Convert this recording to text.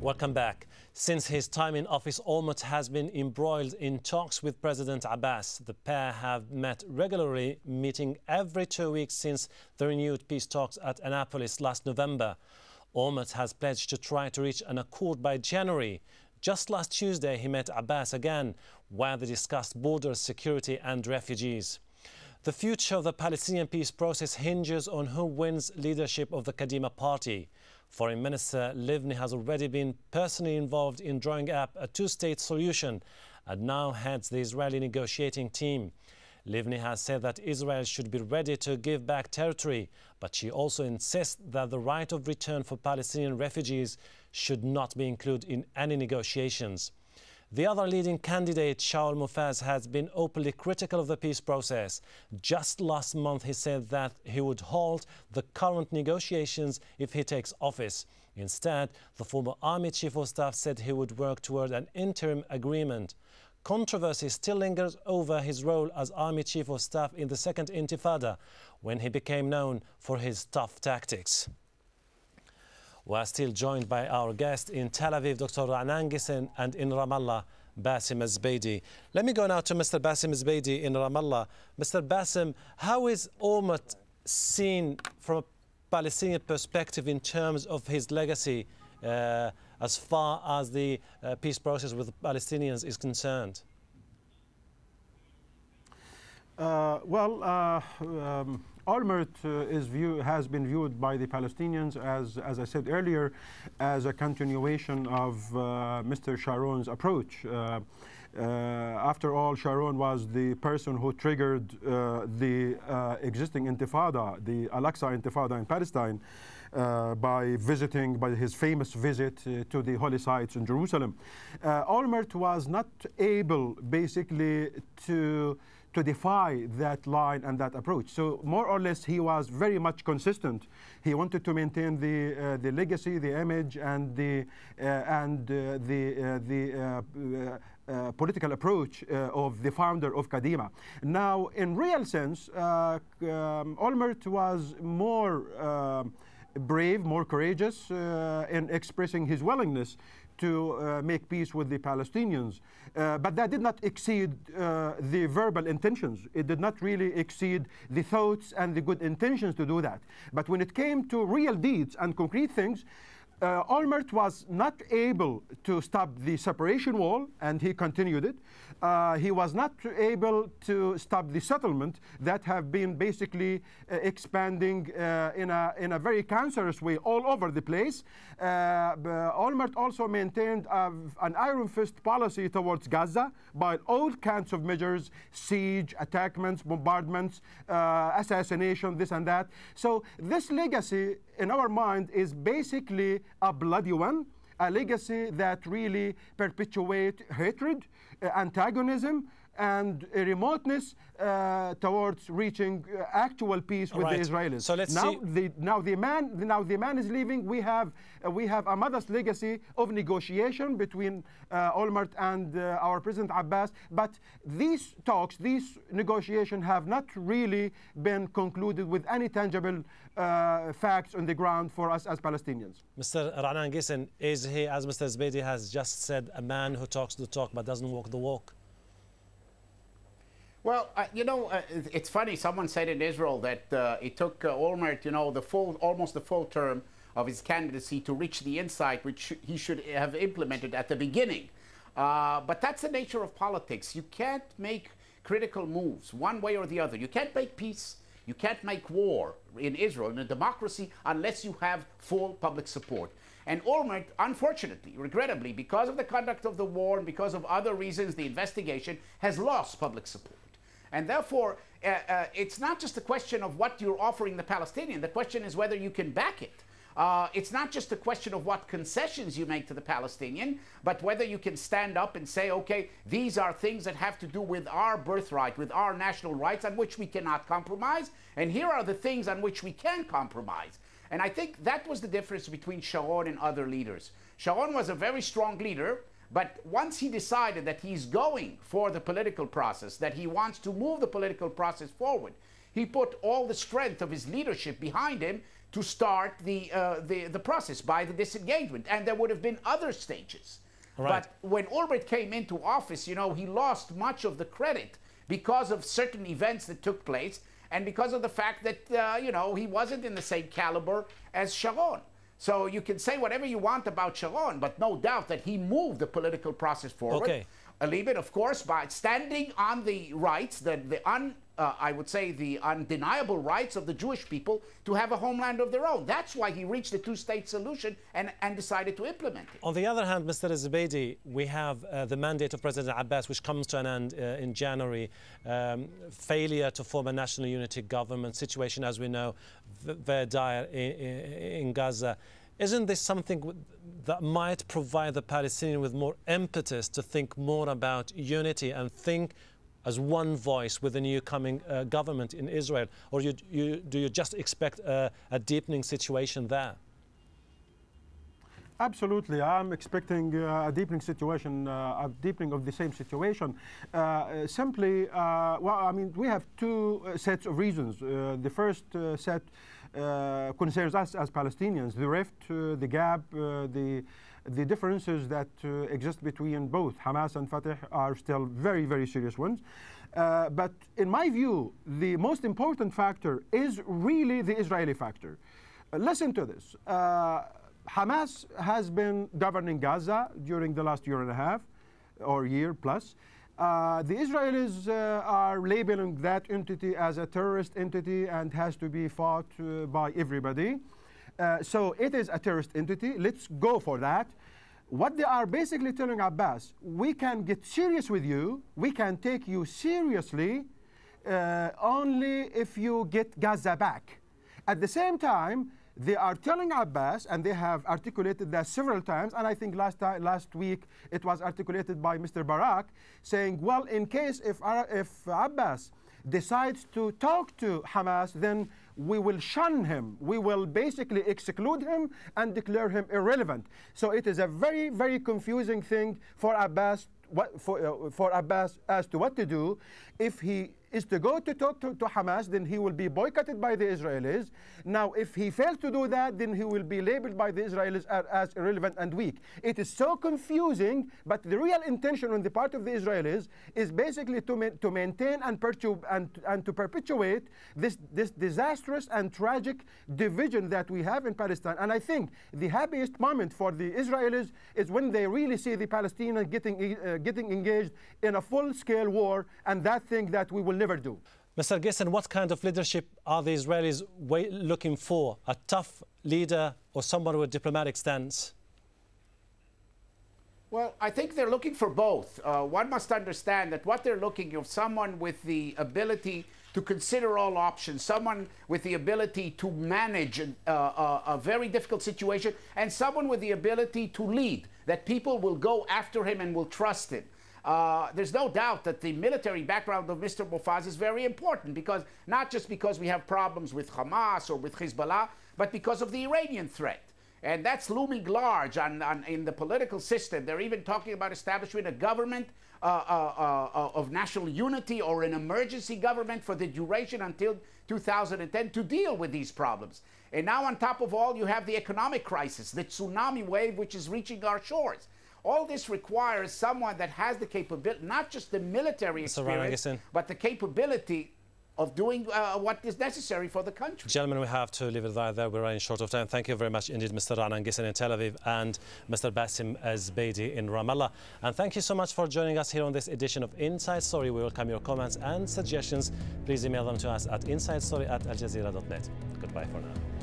Welcome back. Since his time in office, Olmert has been embroiled in talks with President Abbas. The pair have met regularly, meeting every 2 weeks since the renewed peace talks at Annapolis last November. Olmert has pledged to try to reach an accord by January. Just last Tuesday, he met Abbas again, where they discussed borders, security and refugees. The future of the Palestinian peace process hinges on who wins leadership of the Kadima Party. Foreign Minister Livni has already been personally involved in drawing up a two-state solution and now heads the Israeli negotiating team. Livni has said that Israel should be ready to give back territory, but she also insists that the right of return for Palestinian refugees should not be included in any negotiations. The other leading candidate, Shaul Mofaz, has been openly critical of the peace process. Just last month, he said that he would halt the current negotiations if he takes office. Instead, the former army chief of staff said he would work toward an interim agreement. Controversy still lingers over his role as army chief of staff in the Second Intifada, when he became known for his tough tactics. We're still joined by our guest in Tel Aviv, Dr. Ra'nan Ghisen, and in Ramallah, Bassem Zbeidi. Let me go now to Mr. Bassem Zbeidi in Ramallah. Mr. Bassem, how is Olmert seen from a Palestinian perspective in terms of his legacy as far as the peace process with the Palestinians is concerned? Olmert has been viewed by the Palestinians as I said earlier, as a continuation of Mr. Sharon's approach. After all, Sharon was the person who triggered the existing intifada, the Al-Aqsa intifada in Palestine, by his famous visit to the holy sites in Jerusalem. Olmert was not able, basically, to defy that line and that approach. So more or less, he was very much consistent. He wanted to maintain the legacy, the image, and the political approach of the founder of Kadima. Now, in real sense, Olmert was more brave, more courageous in expressing his willingness to make peace with the Palestinians. But that did not exceed the verbal intentions. It did not really exceed the thoughts and the good intentions to do that. But when it came to real deeds and concrete things, Olmert was not able to stop the separation wall, and he continued it. He was not able to stop the settlement that have been basically expanding in a very cancerous way all over the place. Olmert also maintained an iron fist policy towards Gaza by all kinds of measures: siege, attackments, bombardments, assassination, this and that. So this legacy, in our mind, is basically a bloody one, a legacy that really perpetuates hatred, antagonism, and remoteness towards reaching actual peace with the Israelis. So let's see. Now the man is leaving. We have a modest legacy of negotiation between Olmert and our President Abbas. But these talks, these negotiations, have not really been concluded with any tangible facts on the ground for us as Palestinians. Mr. Ra'nan Ghisen, is he, as Mr. Zbeidi has just said, a man who talks the talk but doesn't walk the walk? Well, it's funny. Someone said in Israel that it took Olmert, almost the full term of his candidacy to reach the insight which he should have implemented at the beginning. But that's the nature of politics. You can't make critical moves one way or the other. You can't make peace. You can't make war in Israel, in a democracy, unless you have full public support. And Olmert, unfortunately, regrettably, because of the conduct of the war and because of other reasons, the investigation has lost public support. And therefore, it's not just a question of what you're offering the Palestinian. The question is whether you can back it. It's not just a question of what concessions you make to the Palestinian, but whether you can stand up and say, okay, these are things that have to do with our birthright, with our national rights, on which we cannot compromise, and here are the things on which we can compromise. And I think that was the difference between Sharon and other leaders. Sharon was a very strong leader, but once he decided that he's going for the political process, that he wants to move the political process forward, he put all the strength of his leadership behind him to start the process by the disengagement. And there would have been other stages. Right. But when Olmert came into office, you know, he lost much of the credit because of certain events that took place and because of the fact that, you know, he wasn't in the same caliber as Sharon. So you can say whatever you want about Sharon, but no doubt that he moved the political process forward. Okay. A little bit, of course, by standing on the rights, I would say the undeniable rights of the Jewish people to have a homeland of their own. That's why he reached the two-state solution and decided to implement it. On the other hand, Mr. Zubeidi, we have the mandate of President Abbas, which comes to an end in January. Failure to form a national unity government, situation, as we know, very dire in Gaza. Isn't this something that might provide the Palestinians with more impetus to think more about unity and think as one voice with the new coming government in Israel? Or do you just expect a deepening situation there? Absolutely. I'm expecting a deepening situation, a deepening of the same situation. Simply, well, I mean, we have two sets of reasons. The first set concerns us as Palestinians, the rift, the gap, the differences that exist between both Hamas and Fatah are still very, very serious ones. But in my view, the most important factor is really the Israeli factor. Listen to this. Hamas has been governing Gaza during the last year and a half, or year plus. The Israelis are labeling that entity as a terrorist entity and has to be fought by everybody. So it is a terrorist entity. Let's go for that. What they are basically telling Abbas, we can get serious with you, we can take you seriously only if you get Gaza back. At the same time, they are telling Abbas, and they have articulated that several times, and I think last week it was articulated by Mr. Barak, saying, well, in case if Abbas decides to talk to Hamas, then we will shun him. We will basically exclude him and declare him irrelevant. So it is a very, very confusing thing for Abbas, for Abbas as to what to do. If he is to go to talk to Hamas, then he will be boycotted by the Israelis. Now, if he fails to do that, then he will be labeled by the Israelis as irrelevant and weak. It is so confusing, but the real intention on the part of the Israelis is basically to maintain and to perpetuate this disastrous and tragic division that we have in Palestine. And I think the happiest moment for the Israelis is when they really see the Palestinians getting engaged in a full-scale war, and that thing that we will never do. Mr. Gissin, what kind of leadership are the Israelis looking for? A tough leader or someone with a diplomatic stance? Well, I think they're looking for both. One must understand that what they're looking for, someone with the ability to consider all options, someone with the ability to manage a very difficult situation, and someone with the ability to lead, that people will go after him and will trust him. There's no doubt that the military background of Mr. Mofaz is very important, because not just because we have problems with Hamas or with Hezbollah, but because of the Iranian threat. And that's looming large in the political system. They're even talking about establishing a government of national unity or an emergency government for the duration until 2010 to deal with these problems. And now on top of all, you have the economic crisis, the tsunami wave which is reaching our shores. All this requires someone that has the capability, not just the military experience, but the capability of doing what is necessary for the country. Gentlemen, we have to leave it there. We're running short of time. Thank you very much indeed, Mr. Ra'nan Gissin in Tel Aviv and Mr. Bassem Zubeidi in Ramallah. And thank you so much for joining us here on this edition of Inside Story. We welcome your comments and suggestions. Please email them to us at insidestory@aljazeera.net. Goodbye for now.